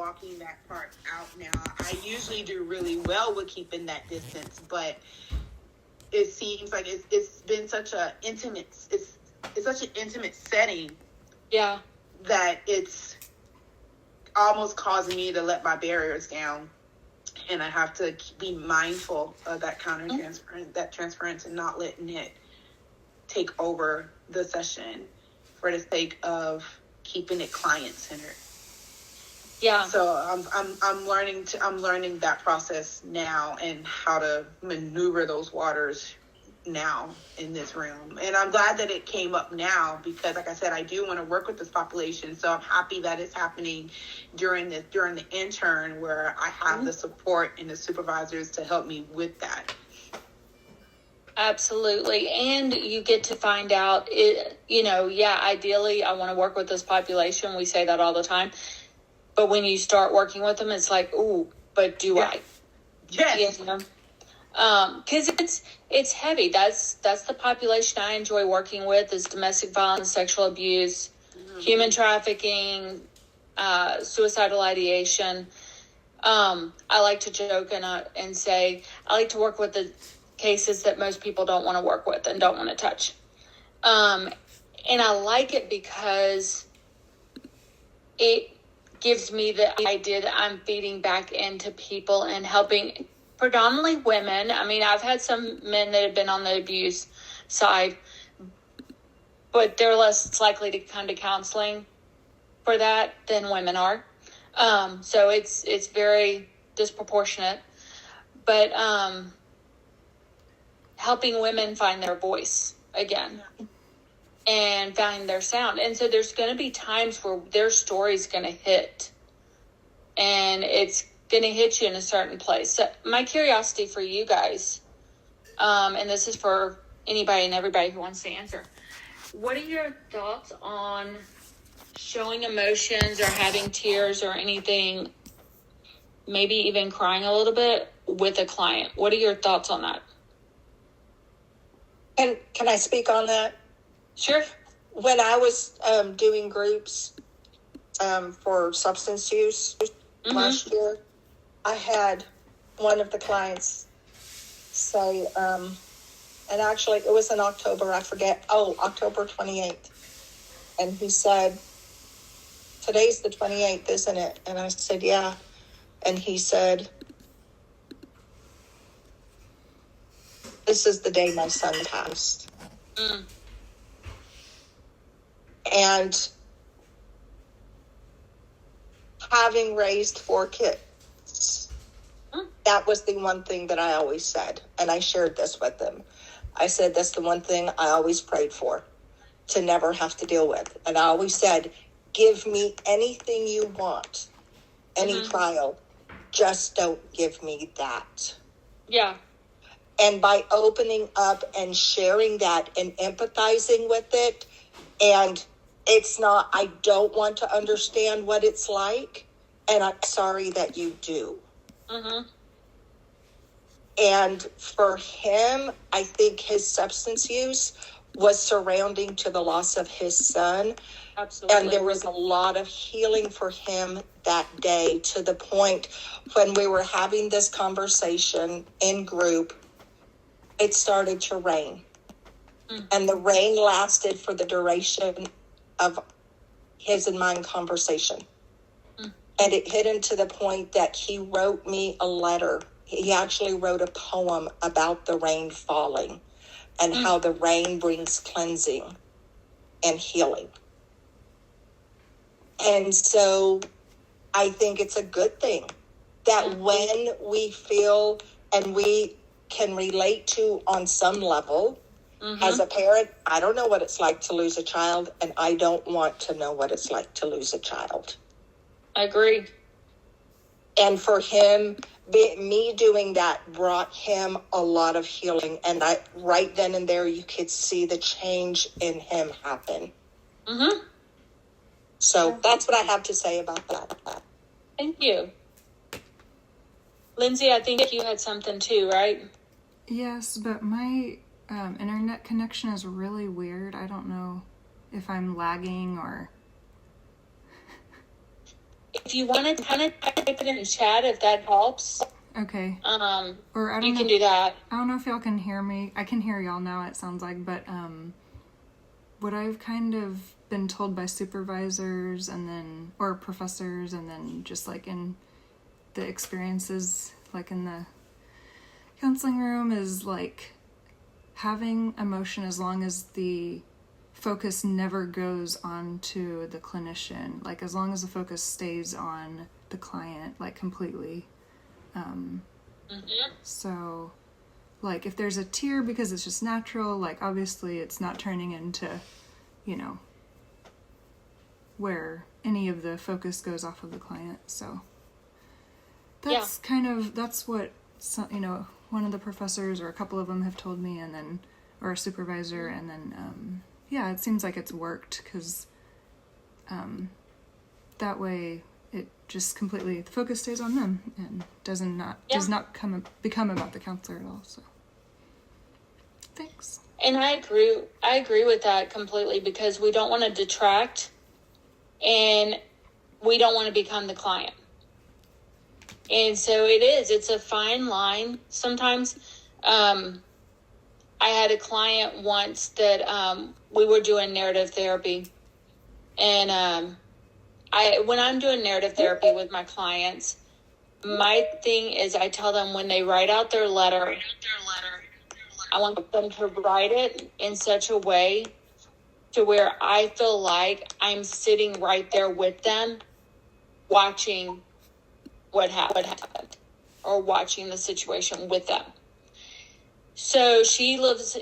walking that part out now. I usually do really well with keeping that distance, but it seems like it's been such a intimate, it's such an intimate setting. Yeah. That it's almost causing me to let my barriers down. And I have to be mindful of that that transference, and not letting it take over the session for the sake of keeping it client centered. Yeah. So I'm learning that process now, and how to maneuver those waters now in this room. And I'm glad that it came up now, because like I said, I do want to work with this population. So I'm happy that it's happening during the intern, where I have the support and the supervisors to help me with that. Absolutely. And you get to find out, ideally I want to work with this population. We say that all the time. But when you start working with them, it's like, ooh, but do I? Yes. Because it's heavy. That's the population I enjoy working with, is domestic violence, sexual abuse, human trafficking, suicidal ideation. I like to joke and say I like to work with the cases that most people don't want to work with and don't want to touch. And I like it because it gives me the idea that I'm feeding back into people and helping predominantly women. I mean, I've had some men that have been on the abuse side, but they're less likely to come to counseling for that than women are. So it's very disproportionate, but helping women find their voice again and find their sound. And so there's going to be times where their story's going to hit, and it's going to hit you in a certain place. So my curiosity for you guys, and this is for anybody and everybody who wants to answer, what are your thoughts on showing emotions or having tears or anything, maybe even crying a little bit with a client? What are your thoughts on that? And can I speak on that? Sure. When I was doing groups for substance use last year, I had one of the clients say, and actually it was in October, October 28th. And he said, "Today's the 28th, isn't it?" And I said, "Yeah." And he said, "This is the day my son passed." And having raised 4 kids, that was the one thing that I always said. And I shared this with them. I said, that's the one thing I always prayed for, to never have to deal with. And I always said, give me anything you want, any trial, just don't give me that. Yeah. And by opening up and sharing that and empathizing with it, and it's not, I don't want to understand what it's like, and I'm sorry that you do. And for him, I think his substance use was surrounding to the loss of his son. Absolutely. And there was a lot of healing for him that day, to the point when we were having this conversation in group, it started to rain. And the rain lasted for the duration of his and mine conversation. And it hit him to the point that he wrote me a letter. He actually wrote a poem about the rain falling and how the rain brings cleansing and healing. And so I think it's a good thing that when we feel and we can relate to on some level, as a parent, I don't know what it's like to lose a child, and I don't want to know what it's like to lose a child. I agree. And for him, me doing that brought him a lot of healing. And right then and there, you could see the change in him happen. So that's what I have to say about that. Thank you. Lindsay, I think you had something too, right? Yes, but my internet connection is really weird. I don't know if I'm lagging or... if you want to kind of type it in the chat, if that helps, Okay. um, Or I don't you know. can do that. I don't know if y'all can hear me. I can hear y'all now, it sounds like, but what I've kind of been told by supervisors and then or professors and then just like in the experiences like in the counseling room is like having emotion as long as the focus never goes on to the clinician, like as long as the focus stays on the client like completely. So like if there's a tear because it's just natural, like obviously it's not turning into, you know, where any of the focus goes off of the client. So that's that's what you know, one of the professors or a couple of them have told me, and then or a supervisor, and then yeah, it seems like it's worked because that way it just completely the focus stays on them and does not become about the counselor at all. So thanks. And I agree with that completely, because we don't want to detract and we don't want to become the client. And so it's a fine line. Sometimes, I had a client once that, we were doing narrative therapy, and, when I'm doing narrative therapy with my clients, my thing is I tell them when they write out their letter, I want them to write it in such a way to where I feel like I'm sitting right there with them, watching what happened, or watching the situation with them. So she lived,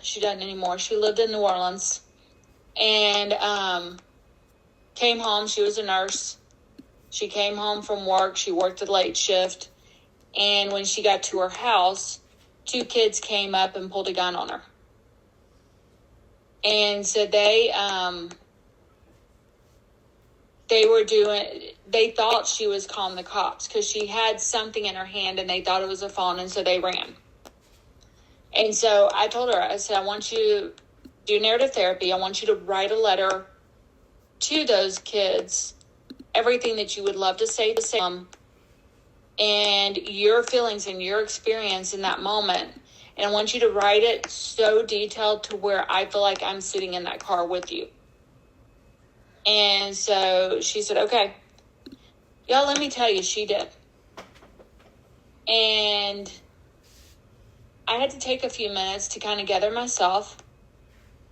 she doesn't anymore. She lived in New Orleans, and came home. She was a nurse. She came home from work. She worked a late shift. And when she got to her house, 2 kids came up and pulled a gun on her. And so they thought she was calling the cops because she had something in her hand and they thought it was a phone, and so they ran. And so I told her, I said, I want you to do narrative therapy. I want you to write a letter to those kids, everything that you would love to say to them, and your feelings and your experience in that moment. And I want you to write it so detailed to where I feel like I'm sitting in that car with you. And so she said, okay. Y'all, let me tell you, she did. And I had to take a few minutes to kind of gather myself.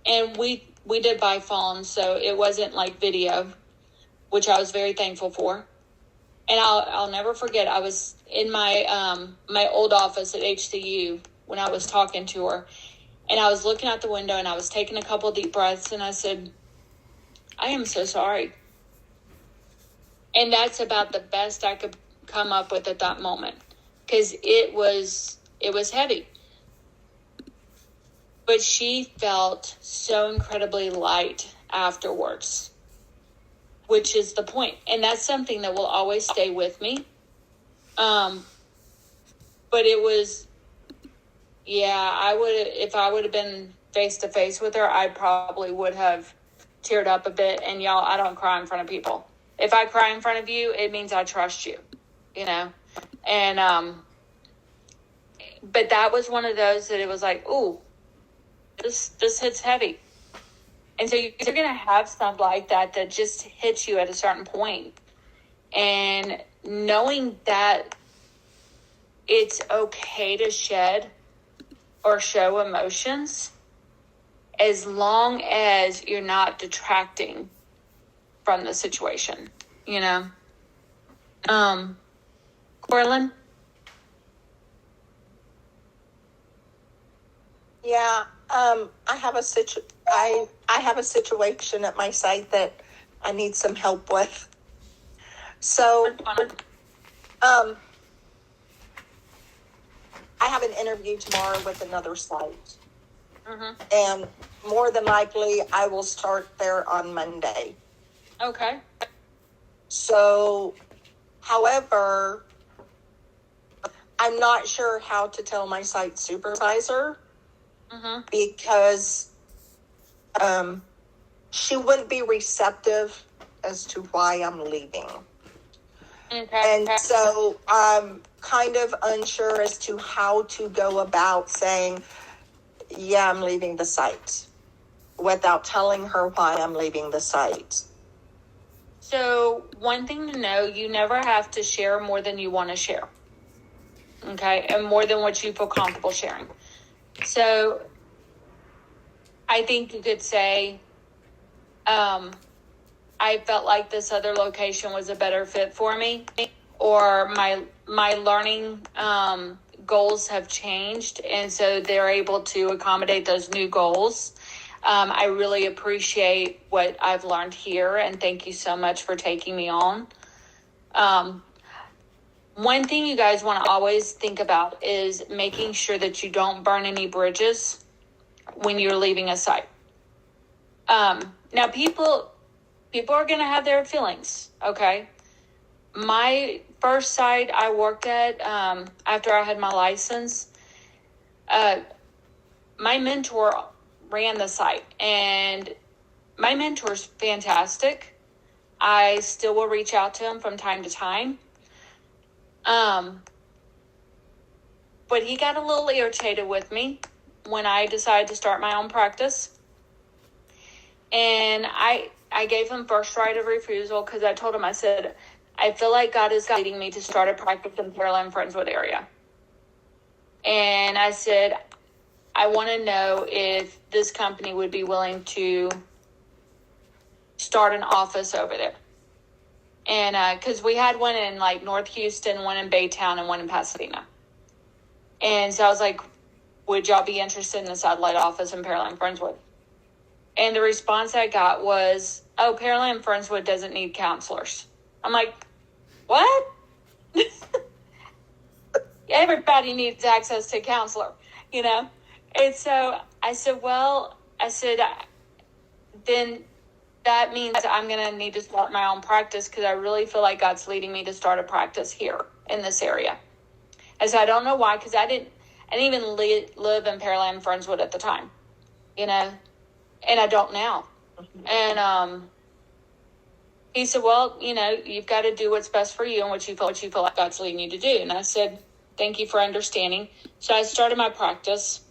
And we did by phone, so it wasn't like video, which I was very thankful for. And I'll never forget, I was in my my old office at HCU when I was talking to her. And I was looking out the window and I was taking a couple deep breaths, and I said, I am so sorry. And that's about the best I could come up with at that moment, because it was heavy. But she felt so incredibly light afterwards, which is the point. And that's something that will always stay with me. But it was, if I would have been face to face with her, I probably would have teared up a bit. And y'all, I don't cry in front of people. If I cry in front of you, it means I trust you, you know? And, but that was one of those that it was like, ooh, this hits heavy. And so you're going to have stuff like that just hits you at a certain point. And knowing that it's okay to shed or show emotions as long as you're not detracting from the situation, you know? Corlin? Yeah, I have I have a situation at my site that I need some help with. So, I have an interview tomorrow with another site. Mm-hmm. And more than likely, I will start there on Monday. Okay. So, however, I'm not sure how to tell my site supervisor because she wouldn't be receptive as to why I'm leaving. Okay. And so I'm kind of unsure as to how to go about saying, yeah, I'm leaving the site without telling her why I'm leaving the site. So one thing to know, you never have to share more than you want to share. Okay. And more than what you feel comfortable sharing. So I think you could say, I felt like this other location was a better fit for me, or my learning goals have changed, and so they're able to accommodate those new goals. I really appreciate what I've learned here, and thank you so much for taking me on. One thing you guys want to always think about is making sure that you don't burn any bridges when you're leaving a site. Now, people are going to have their feelings, okay? My first site I worked at after I had my license, my mentor ran the site, and my mentor's fantastic. I still will reach out to him from time to time. But he got a little irritated with me when I decided to start my own practice. And I gave him first right of refusal because I told him, I said, I feel like God is guiding me to start a practice in Pearland, Friendswood area. And I said, I want to know if this company would be willing to start an office over there. And because we had one in like North Houston, one in Baytown, and one in Pasadena. And so I was like, would y'all be interested in the satellite office in Pearland, Friendswood? And the response I got was, oh, Pearland, Friendswood doesn't need counselors. I'm like, what? Everybody needs access to a counselor, you know? And so I said, then that means I'm going to need to start my own practice because I really feel like God's leading me to start a practice here in this area. And so I don't know why, because I didn't even live in Pearland, Friendswood at the time, you know, and I don't now. And he said, well, you know, you've got to do what's best for you and what you feel like God's leading you to do. And I said, thank you for understanding. So I started my practice,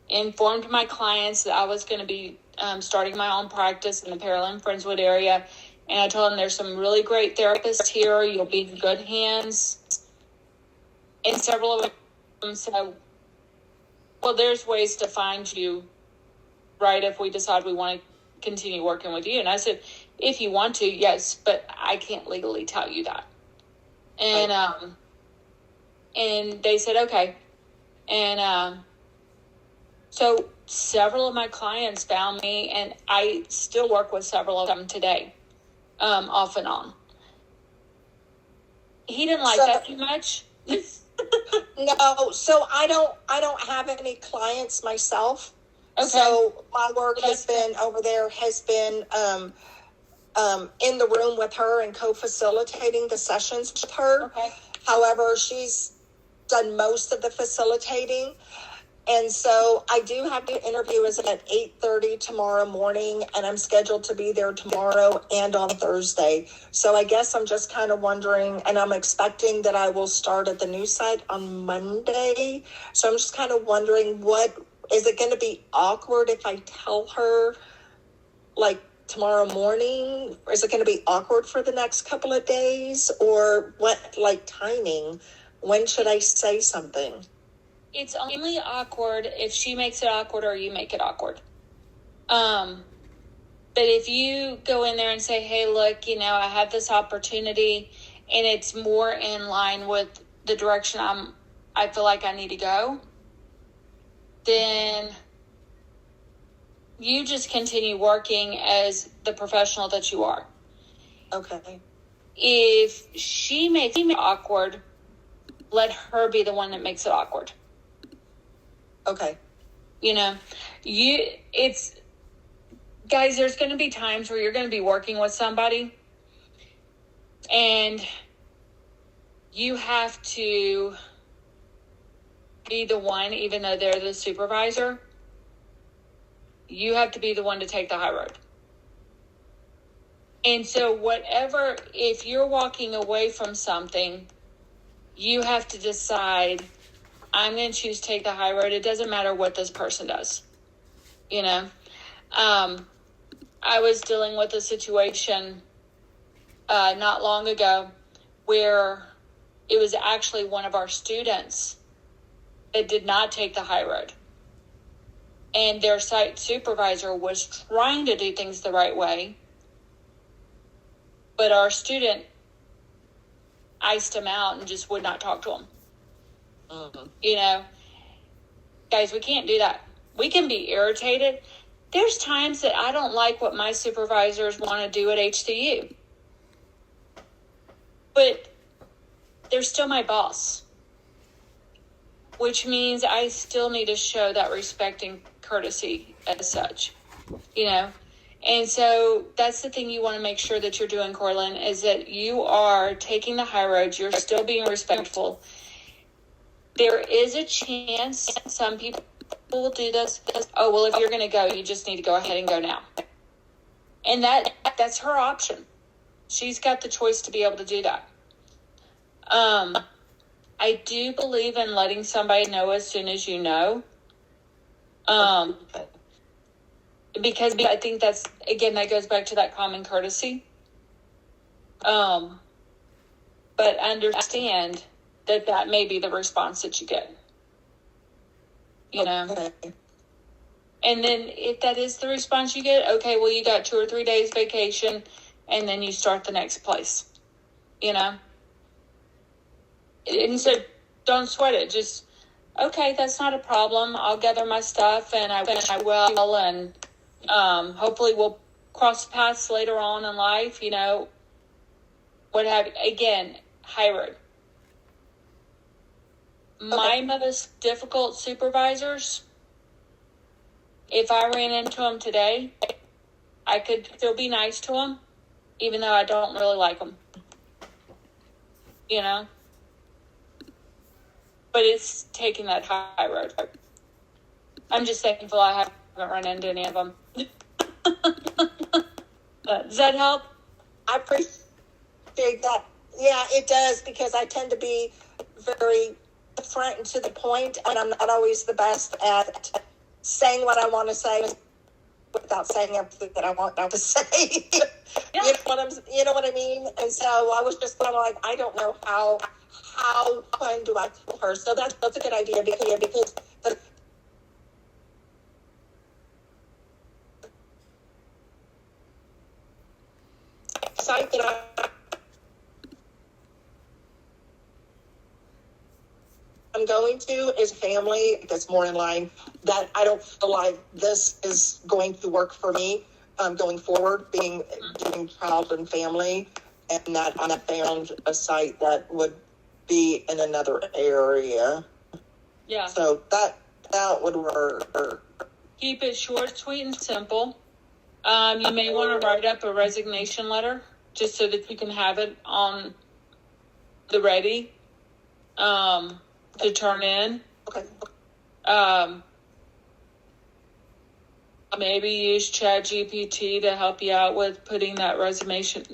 informed my clients that I was going to be starting my own practice in the Pearland, Friendswood area. And I told them there's some really great therapists here. You'll be in good hands. And several of them said, well, there's ways to find you, right, if we decide we want to continue working with you. And I said, if you want to, yes, but I can't legally tell you that. And and they said, okay. And so several of my clients found me, and I still work with several of them today, off and on. He didn't like that too much. No, so I don't have any clients myself. Okay. So my work has been in the room with her and co-facilitating the sessions with her. Okay. However, she's done most of the facilitating. And so I do have to interview at 8:30 tomorrow morning, and I'm scheduled to be there tomorrow and on Thursday. So I guess I'm just kind of wondering, and I'm expecting that I will start at the new site on Monday. So I'm just kind of wondering, is it going to be awkward if I tell her like tomorrow morning? Is it going to be awkward for the next couple of days, or what, like timing? When should I say something? It's only awkward if she makes it awkward or you make it awkward. But if you go in there and say, hey, look, you know, I have this opportunity and it's more in line with the direction I feel like I need to go, then you just continue working as the professional that you are. Okay. If she makes it awkward, let her be the one that makes it awkward. Okay. You know, guys, there's going to be times where you're going to be working with somebody and you have to be the one, even though they're the supervisor, you have to be the one to take the high road. And so whatever, if you're walking away from something, you have to decide, I'm going to choose to take the high road. It doesn't matter what this person does. You know, I was dealing with a situation not long ago where it was actually one of our students that did not take the high road. And their site supervisor was trying to do things the right way. But our student iced him out and just would not talk to him. Mm-hmm. You know, guys, we can't do that. We can be irritated. There's times that I don't like what my supervisors want to do at HCU. But they're still my boss. Which means I still need to show that respect and courtesy as such. You know? And so that's the thing you want to make sure that you're doing, Corlin, is that you are taking the high road. You're still being respectful. There is a chance some people will do this. Oh, well, if you're going to go, you just need to go ahead and go now. And that's her option. She's got the choice to be able to do that. I do believe in letting somebody know as soon as you know. Because I think that's, again, that goes back to that common courtesy. But understand that may be the response that you get. You know? Okay. And then if that is the response you get, okay, well, you got 2 or 3 days vacation, and then you start the next place. You know? And so don't sweat it. Just, okay, that's not a problem. I'll gather my stuff, and I will, and hopefully we'll cross paths later on in life, you know, what have you. Again, high road. My most difficult supervisors, if I ran into them today, I could still be nice to them, even though I don't really like them. You know? But it's taking that high road. I'm just thankful I haven't run into any of them. Does that help? I appreciate that. Yeah, it does, because I tend to be very front and to the point, and I'm not always the best at saying what I want to say without saying everything that I want to say. Yeah. You know what I mean? And so I was just kind of like, I don't know how when do I tell her? So that's a good idea, because the site that I'm going to is family that's more in line, that I don't feel like this is going to work for me going forward, doing child and family, and that I found a site that would be in another area. Yeah. So that would work. Keep it short, sweet, and simple. You may want to write up a resignation letter just so that you can have it on the ready to turn in. Okay. Maybe use ChatGPT to help you out with putting that resignation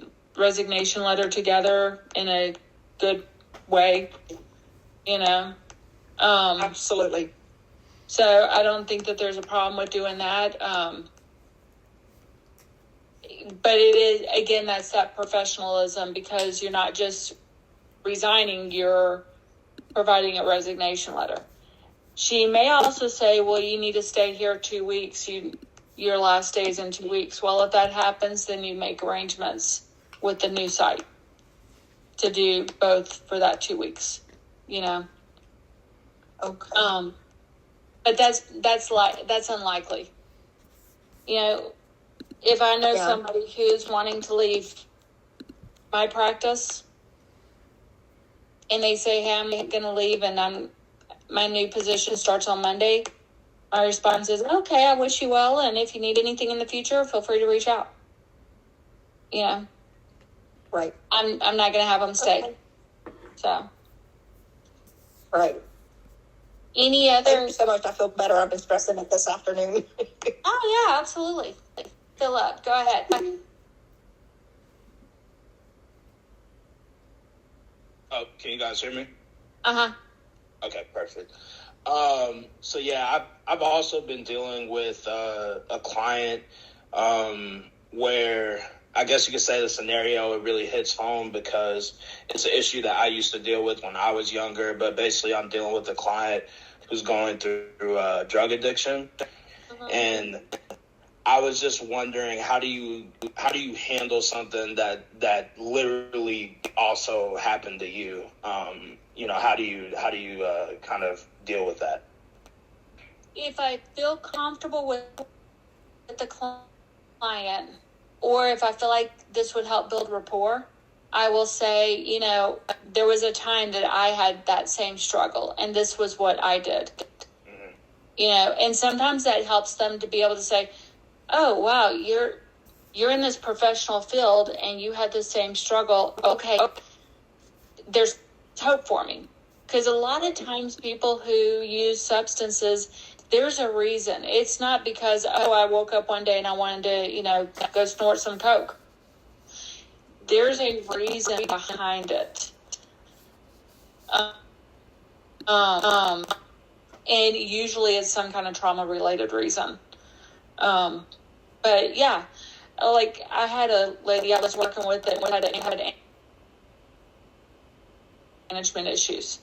letter together in a good way, you know. Absolutely. So I don't think that there's a problem with doing that. But it is, again, that's that professionalism, because you're not just resigning, you're providing a resignation letter. She may also say, well, you need to stay here 2 weeks. Your last day is in 2 weeks. Well, if that happens, then you make arrangements with the new site to do both for that 2 weeks, you know. Okay. But that's unlikely. You know, if I know somebody who's wanting to leave my practice and they say, hey, I'm going to leave and my new position starts on Monday, my response is, okay, I wish you well, and if you need anything in the future, feel free to reach out. You know? Right. I'm not going to have them stay. Okay. So. Right. Any other? Thank you so much. I feel better. I've been stressing it this afternoon. Oh, yeah, absolutely. Fill up. Go ahead. Oh, can you guys hear me? Uh-huh. Okay, perfect. So yeah, I've also been dealing with a client where I guess you could say the scenario, it really hits home because it's an issue that I used to deal with when I was younger. But basically, I'm dealing with a client who's going through drug addiction, and I was just wondering, how do you handle something that literally also happened to you? How do you kind of deal with that? If I feel comfortable with the client, or if I feel like this would help build rapport, I will say, there was a time that I had that same struggle, and this was what I did. And sometimes that helps them to be able to say, oh, wow, you're in this professional field and you had the same struggle. Okay, there's hope for me. Because a lot of times people who use substances, there's a reason. It's not because, I woke up one day and I wanted to, go snort some coke. There's a reason behind it. And usually it's some kind of trauma-related reason. But yeah, like I had a lady I was working with that had management issues.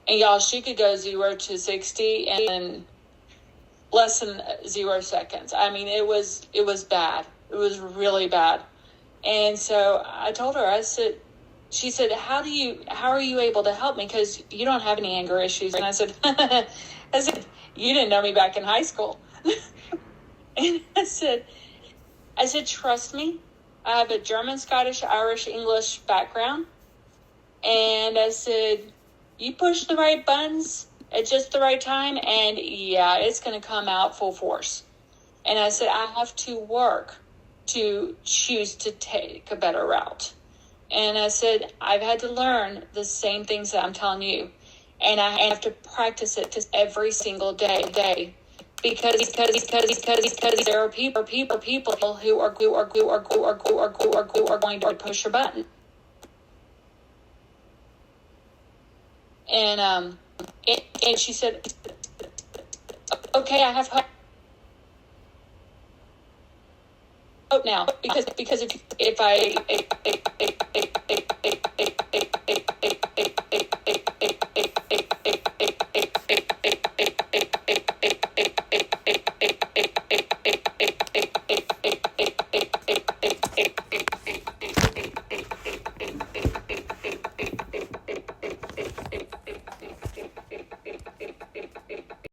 And y'all, she could go 0 to 60 in less than 0 seconds. I mean, it was bad. It was really bad. And so I told her, she said, how are you able to help me? Because you don't have any anger issues. And I said, you didn't know me back in high school. And I said, trust me. I have a German, Scottish, Irish, English background. And I said, you push the right buttons at just the right time, and yeah, it's going to come out full force. And I said, I have to work to choose to take a better route. And I said, I've had to learn the same things that I'm telling you. And I have to practice it just every single day. Because there are people who are going to push your button. And she said, okay, I have hope now, because if I